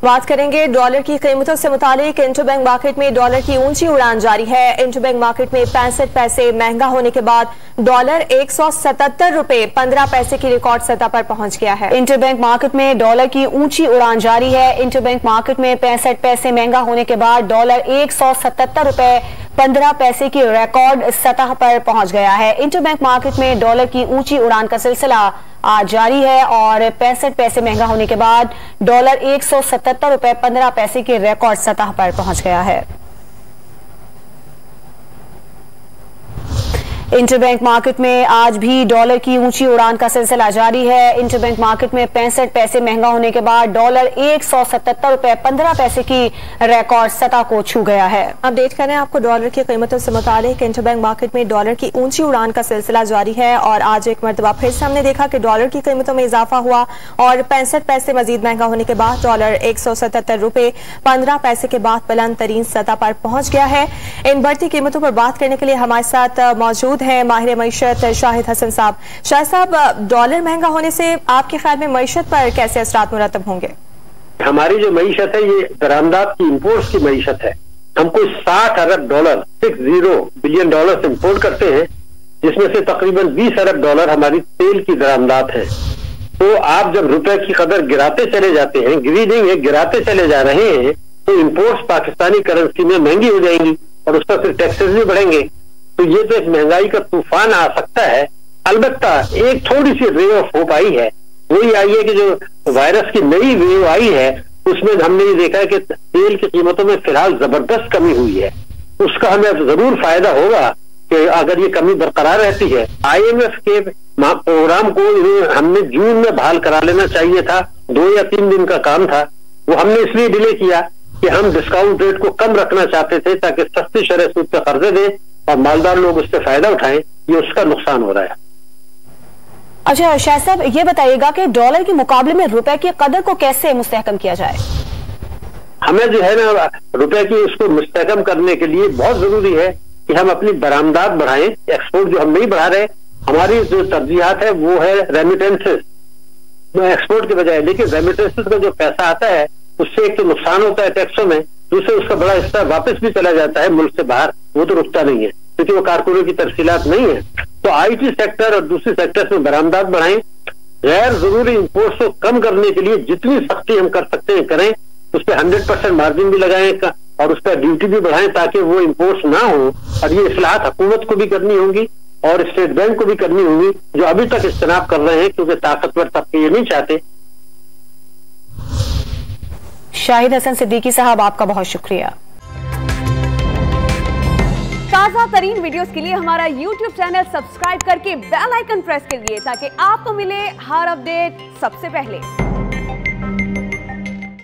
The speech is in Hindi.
बात करेंगे डॉलर की कीमतों से मुतालिक। इंटरबैंक मार्केट में डॉलर की ऊंची उड़ान जारी है। इंटरबैंक मार्केट में 65 पैसे महंगा होने के बाद डॉलर 177 रुपए 15 पैसे की रिकॉर्ड सतह पर पहुंच गया है। इंटरबैंक मार्केट में डॉलर की ऊंची उड़ान जारी है। इंटरबैंक मार्केट में 65 पैसे महंगा होने के बाद डॉलर 177 रुपए 15 पैसे की रिकॉर्ड सतह पर पहुंच गया है। इंटरबैंक मार्केट में डॉलर की ऊंची उड़ान का सिलसिला आज जारी है और 65 पैसे महंगा होने के बाद डॉलर 177 रुपए 15 पैसे की रिकॉर्ड सतह पर पहुंच गया है। इंटरबैंक मार्केट में आज भी डॉलर की ऊंची उड़ान का सिलसिला जारी है। इंटरबैंक मार्केट में 65 पैसे महंगा होने के बाद डॉलर 177 रुपए 15 पैसे की रिकॉर्ड सतह को छू गया है। अपडेट करें आपको डॉलर की कीमतों से मुतालिक। इंटरबैंक मार्केट में डॉलर की ऊंची उड़ान का सिलसिला जारी है और आज एक मरतबा फिर से हमने देखा कि डॉलर की कीमतों में इजाफा हुआ और 65 पैसे मजीद महंगा होने के बाद डॉलर 177 रुपए 15 पैसे के बाद बुलंद तरीन सतह पर पहुंच गया है। इन बढ़ती कीमतों पर बात करने के लिए हमारे साथ मौजूद है माहिर मईशत शाहिद हसन साहब। शाहिद साहब, डॉलर महंगा होने से आपके ख्याल में मईशत पर कैसे असरात मुरतब होंगे? हमारी जो मईशत है ये दरामदात की इंपोर्ट्स की मईशत है। हम कोई 60 अरब डॉलर 60 बिलियन डॉलर इंपोर्ट करते हैं, जिसमें से तकरीबन 20 अरब डॉलर हमारी तेल की दरामदात है। तो आप जब रुपए की कदर गिराते चले जाते हैं, गिरी नहीं है गिराते चले जा रहे हैं, तो इंपोर्ट्स पाकिस्तानी करेंसी में महंगी हो जाएंगी और उस पर फिर टैक्सेस भी बढ़ेंगे। तो ये तो एक महंगाई का तूफान आ सकता है। अलबत्ता एक थोड़ी सी रे ऑफ होप आई है, वही आई है कि जो वायरस की नई वेव आई है उसमें हमने ये देखा है कि तेल की कीमतों में फिलहाल जबरदस्त कमी हुई है। उसका हमें जरूर फायदा होगा कि अगर ये कमी बरकरार रहती है। IMF के प्रोग्राम को हमने जून में बहाल करा लेना चाहिए था, 2 या 3 दिन का काम था। वो हमने इसलिए डिले किया कि हम डिस्काउंट रेट को कम रखना चाहते थे ताकि सस्ती शरह सूद पे कर्जे दें और मालदार लोग उससे फायदा उठाएं। ये उसका नुकसान हो रहा है। अच्छा शाह साहब, ये बताइएगा कि डॉलर के मुकाबले में रुपए की कदर को कैसे मुस्तहकम किया जाए? हमें जो है ना रुपए की उसको मुस्तहकम करने के लिए बहुत जरूरी है कि हम अपनी बरामदात बढ़ाएं। एक्सपोर्ट जो हम नहीं बढ़ा रहे, हमारी जो तरजीहात है वो है रेमिटेंसेस एक्सपोर्ट के बजाय। लेकिन रेमिटेंसेस का जो पैसा आता है उससे एक तो नुकसान होता है टैक्सों में, दूसरे उसका बड़ा हिस्सा वापस भी चला जाता है मुल्क से बाहर, वो तो रुकता नहीं है क्योंकि वो कारकुनों की तरसीलात नहीं है। तो IT सेक्टर और दूसरे सेक्टर्स में बरामदात बढ़ाएं। गैर जरूरी इंपोर्ट्स को कम करने के लिए जितनी सख्ती हम कर सकते हैं करें। उस पर 100% मार्जिन भी लगाएं और उस पर ड्यूटी भी बढ़ाएं ताकि वो इंपोर्ट्स ना हो। और ये इस्लाहात हुकूमत को भी करनी होंगी और स्टेट बैंक को भी करनी होंगी, जो अभी तक इज्तनाब कर रहे हैं क्योंकि ताकतवर तबके ये नहीं चाहते। शाहिद हसन सिद्दीकी साहब, आपका बहुत शुक्रिया। ताजा तरीन वीडियोस के लिए हमारा YouTube चैनल सब्सक्राइब करके बेल आइकन प्रेस करिए ताकि आपको मिले हर अपडेट सबसे पहले।